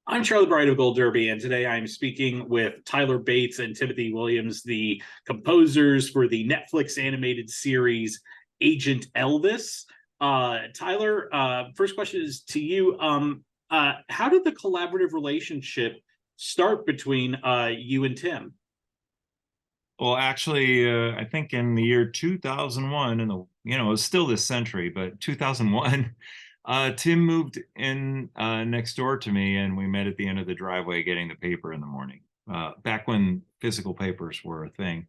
I'm Charlie Bright of Gold Derby, and today I'm speaking with Tyler Bates and Timothy Williams, the composers for the Netflix animated series Agent Elvis. Tyler, first question is to you. How did the collaborative relationship start between you and Tim? Well, actually, I think in the year 2001, it was still this century, but 2001, Tim moved in next door to me, and we met at the end of the driveway getting the paper in the morning, back when physical papers were a thing.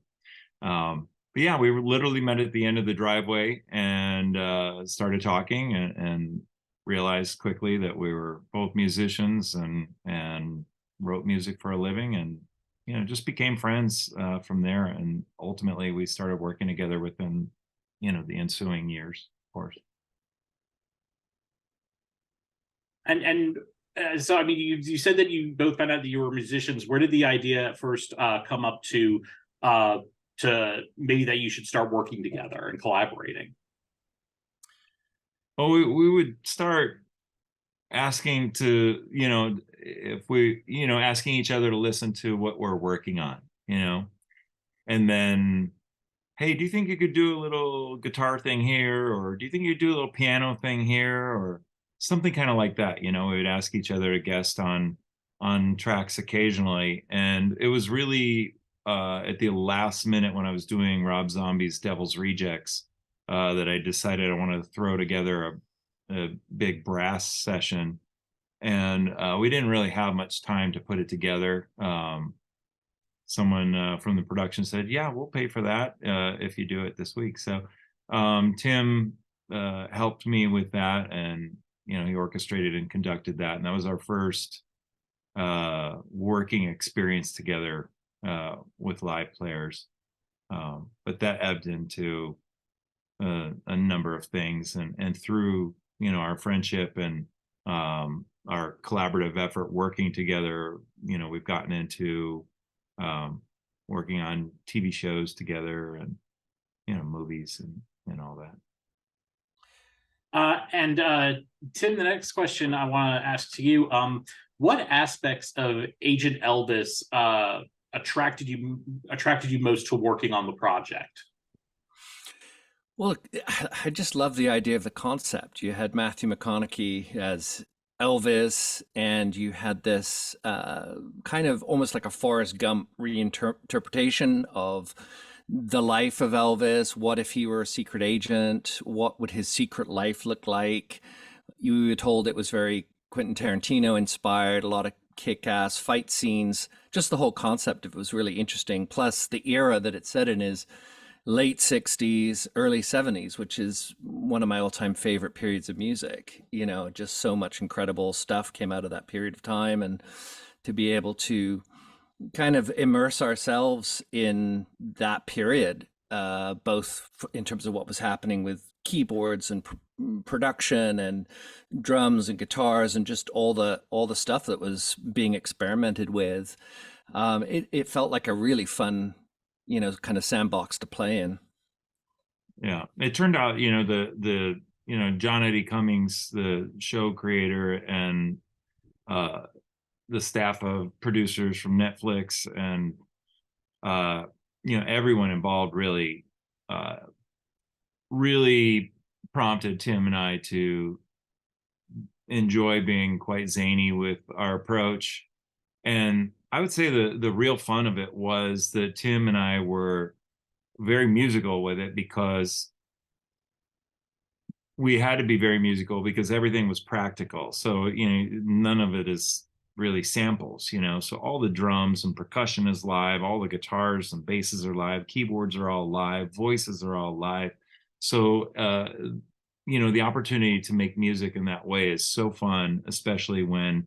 But yeah, we literally met at the end of the driveway and started talking and realized quickly that we were both musicians and wrote music for a living and just became friends from there. And ultimately, we started working together within, the ensuing years, of course. So, I mean, you said that you both found out that you were musicians. Where did the idea first come up to maybe that you should start working together and collaborating? Well, we would start asking to, if we, asking each other to listen to what we're working on, and then, hey, do you think you could do a little guitar thing here? Or do you think you could do a little piano thing here? Or something kind of like that. We would ask each other to guest on tracks occasionally. And it was really at the last minute when I was doing Rob Zombie's Devil's Rejects that I decided I wanted to throw together a big brass session. And we didn't really have much time to put it together. Someone from the production said, "Yeah, we'll pay for that if you do it this week." So Tim helped me with that, and he orchestrated and conducted that, and that was our first working experience together with live players. But that ebbed into a number of things, and through our friendship and our collaborative effort working together, we've gotten into working on TV shows together and movies and all that. Tim, the next question I want to ask to you: what aspects of Agent Elvis attracted you most to working on the project? Well, I just love the idea of the concept. You had Matthew McConaughey as Elvis, and you had this kind of almost like a Forrest Gump reinterpretation of the life of Elvis. What if he were a secret agent? What would his secret life look like? You were told it was very Quentin Tarantino inspired, a lot of kick-ass fight scenes. Just the whole concept of it was really interesting. Plus, the era that it's set in is late 60s, early 70s, which is one of my all-time favorite periods of music. Just so much incredible stuff came out of that period of time, and to be able to kind of immerse ourselves in that period, both in terms of what was happening with keyboards and production and drums and guitars and just all the stuff that was being experimented with. It felt like a really fun kind of sandbox to play in. Yeah, it turned out, the John Eddie Cummings, the show creator, and the staff of producers from Netflix and everyone involved really prompted Tim and I to enjoy being quite zany with our approach. And I would say the real fun of it was that Tim and I were very musical with it, because we had to be very musical because everything was practical. So, none of it is really samples, so all the drums and percussion is live, all the guitars and basses are live, keyboards are all live, voices are all live. So, the opportunity to make music in that way is so fun, especially when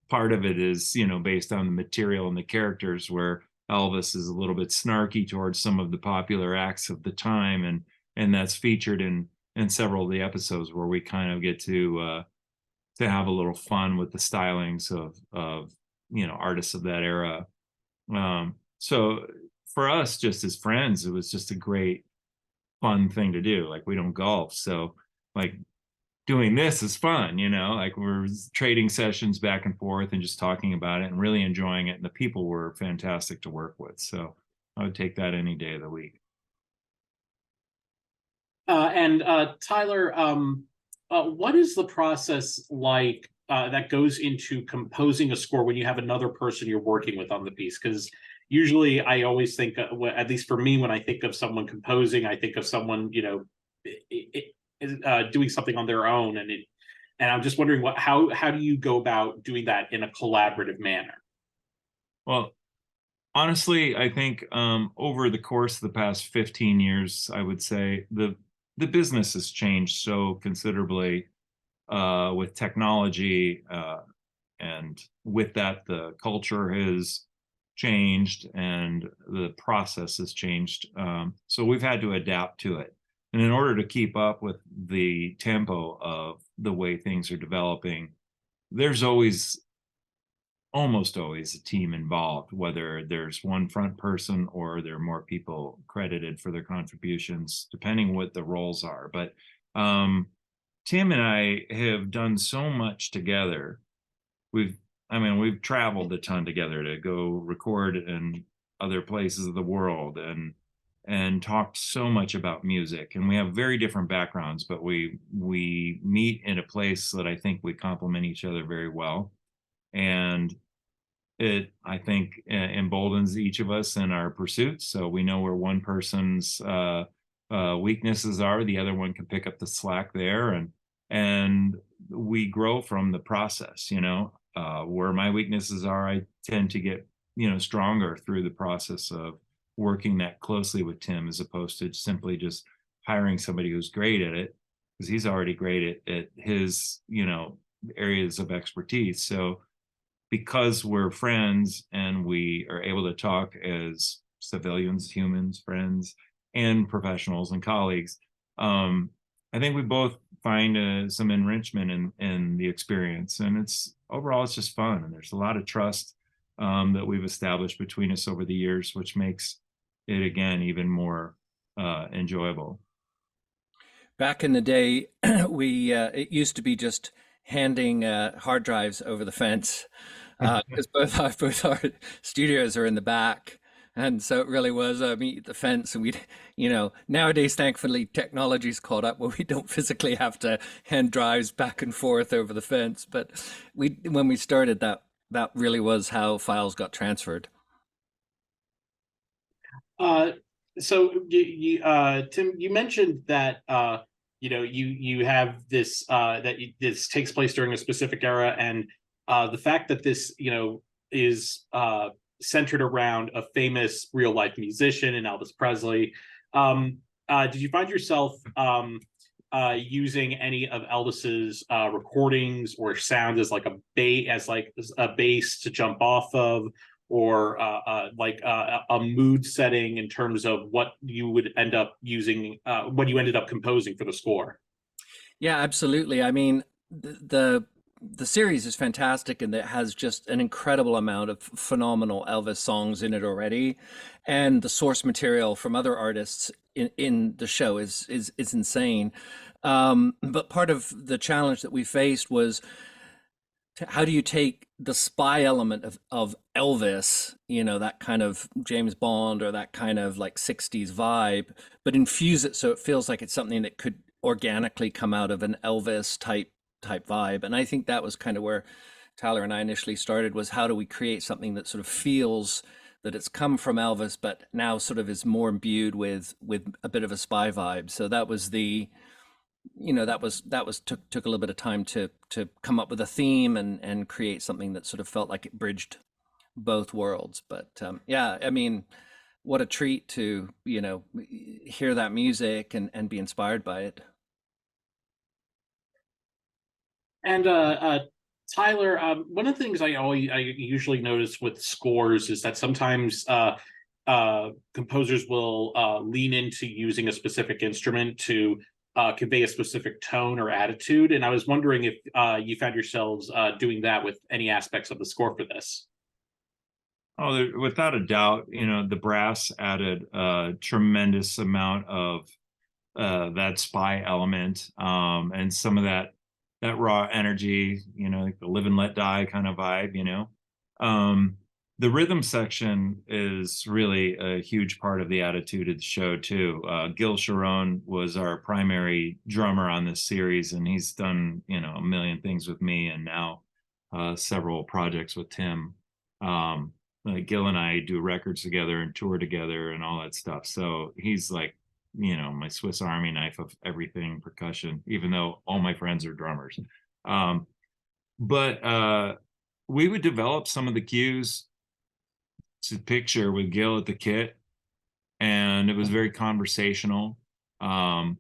part of it is, based on the material and the characters, where Elvis is a little bit snarky towards some of the popular acts of the time. And that's featured in several of the episodes, where we kind of get to have a little fun with the stylings of artists of that era. So for us, just as friends, it was just a great fun thing to do. Like, we don't golf, so like doing this is fun, like we're trading sessions back and forth and just talking about it and really enjoying it. And the people were fantastic to work with. So I would take that any day of the week. And Tyler, what is the process like that goes into composing a score when you have another person you're working with on the piece? Because usually I always think, at least for me, when I think of someone composing, I think of someone, doing something on their own, and I'm just wondering how do you go about doing that in a collaborative manner? Well, honestly, I think over the course of the past 15 years, I would say the business has changed so considerably with technology, and with that, the culture has changed and the process has changed. So we've had to adapt to it. And in order to keep up with the tempo of the way things are developing, there's almost always a team involved, whether there's one front person or there are more people credited for their contributions, depending what the roles are. But Tim and I have done so much together. We've traveled a ton together to go record in other places of the world and talked so much about music. And we have very different backgrounds, but we meet in a place that I think we complement each other very well. And it, I think, emboldens each of us in our pursuits. So we know where one person's weaknesses are, the other one can pick up the slack there, and we grow from the process. Where my weaknesses are, I tend to get stronger through the process of working that closely with Tim, as opposed to simply just hiring somebody who's great at it, because he's already great at his areas of expertise. So because we're friends and we are able to talk as civilians, humans, friends, and professionals and colleagues, I think we both find some enrichment in the experience. And overall, it's just fun. And there's a lot of trust that we've established between us over the years, which makes it, again, even more enjoyable. Back in the day, it used to be just handing hard drives over the fence, because both our studios are in the back, and so it really was meet at the fence. And nowadays, thankfully, technology's caught up where we don't physically have to hand drives back and forth over the fence. But when we started, that really was how files got transferred. So Tim, you mentioned that you have this this takes place during a specific era, and the fact that this is centered around a famous real life musician in Elvis Presley. Did you find yourself using any of Elvis's recordings or sound as like a base to jump off of, or a mood setting in terms of what you would end up using, what you ended up composing for the score? Yeah, absolutely. I mean, the series is fantastic, and it has just an incredible amount of phenomenal Elvis songs in it already, and the source material from other artists in the show is insane. But part of the challenge that we faced was, how do you take the spy element of Elvis, that kind of James Bond or that kind of like 60s vibe, but infuse it so it feels like it's something that could organically come out of an Elvis type vibe. And I think that was kind of where Tyler and I initially started, was how do we create something that sort of feels that it's come from Elvis, but now sort of is more imbued with a bit of a spy vibe. So that was took a little bit of time to come up with a theme and create something that sort of felt like it bridged both worlds. But yeah, I mean, what a treat to hear that music and be inspired by it. And Tyler, one of the things I usually notice with scores is that sometimes composers will lean into using a specific instrument to convey a specific tone or attitude. And I was wondering if you found yourselves doing that with any aspects of the score for this. Oh, without a doubt, the brass added a tremendous amount of that spy element, and some of that that raw energy, like the live and let die kind of vibe. The rhythm section is really a huge part of the attitude of the show too. Gil Sharon was our primary drummer on this series, and he's done, a million things with me, and now several projects with Tim. Like Gil and I do records together and tour together and all that stuff. So he's like, my Swiss Army knife of everything percussion, even though all my friends are drummers. But we would develop some of the cues to picture with Gil at the kit, and it was very conversational. And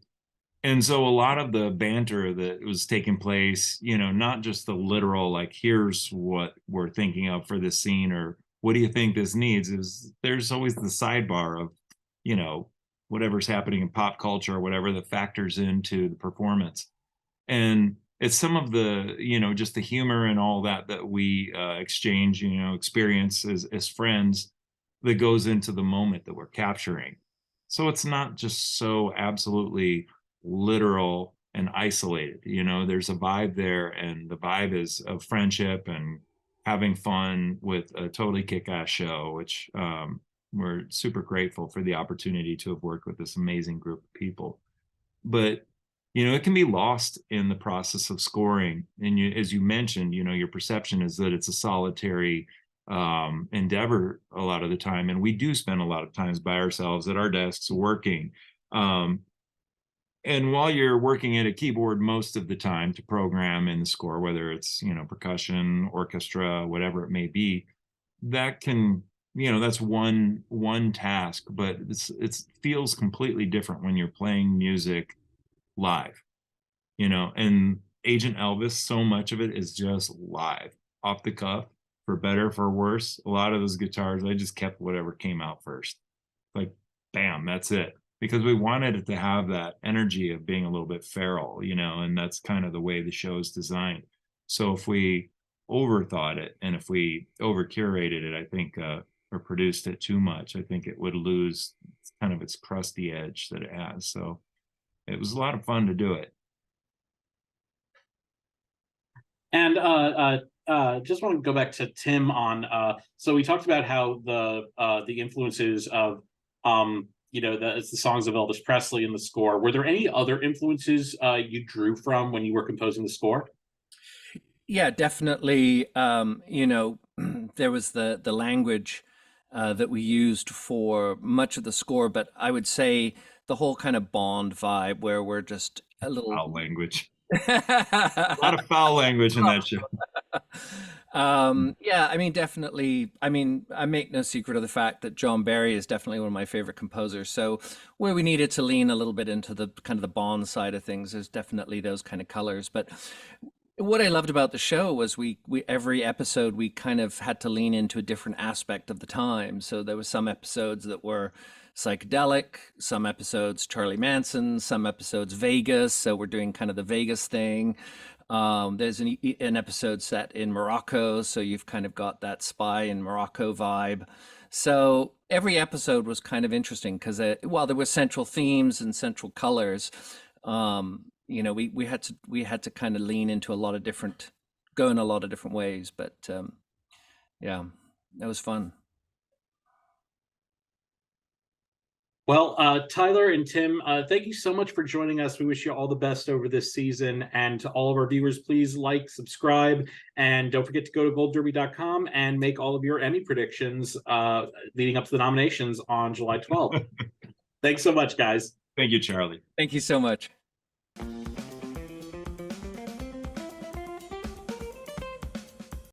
so a lot of the banter that was taking place, not just the literal, like, here's what we're thinking of for this scene, or what do you think this needs, is there's always the sidebar of, whatever's happening in pop culture or whatever that factors into the performance. And it's some of the, just the humor and all that we exchange, experience as friends, that goes into the moment that we're capturing. So it's not just so absolutely literal and isolated. There's a vibe there, and the vibe is of friendship and having fun with a totally kick-ass show, which we're super grateful for the opportunity to have worked with this amazing group of people. But it can be lost in the process of scoring. And as you mentioned, your perception is that it's a solitary endeavor a lot of the time. And we do spend a lot of times by ourselves at our desks working. And while you're working at a keyboard most of the time to program in the score, whether it's, percussion, orchestra, whatever it may be, that can, that's one task, but it feels completely different when you're playing music live, and Agent Elvis, so much of it is just live, off the cuff, for better, for worse. A lot of those guitars, I just kept whatever came out first. Like, bam, that's it. Because we wanted it to have that energy of being a little bit feral, and that's kind of the way the show is designed. So if we overthought it, and if we over curated it, I think, or produced it too much, I think it would lose kind of its crusty edge that it has. So it was a lot of fun to do it. And just want to go back to Tim on. So we talked about how the influences of the songs of Elvis Presley in the score. Were there any other influences you drew from when you were composing the score? Yeah, definitely. There was the language that we used for much of the score, but I would say the whole kind of Bond vibe, where we're just a little foul language. A lot of foul language in that show. Yeah, I mean, definitely. I mean, I make no secret of the fact that John Barry is definitely one of my favorite composers. So where we needed to lean a little bit into the kind of the Bond side of things, there's definitely those kind of colors. But what I loved about the show was we every episode we kind of had to lean into a different aspect of the time. So there were some episodes that were psychedelic, some episodes Charlie Manson, some episodes Vegas. So we're doing kind of the Vegas thing. There's an episode set in Morocco, so you've kind of got that spy in Morocco vibe. So every episode was kind of interesting because while there were central themes and central colors, we had to kind of lean into go in a lot of different ways. But yeah, that was fun. Well, Tyler and Tim, thank you so much for joining us. We wish you all the best over this season. And to all of our viewers, please like, subscribe, and don't forget to go to goldderby.com and make all of your Emmy predictions leading up to the nominations on July 12th. Thanks so much, guys. Thank you, Charlie. Thank you so much.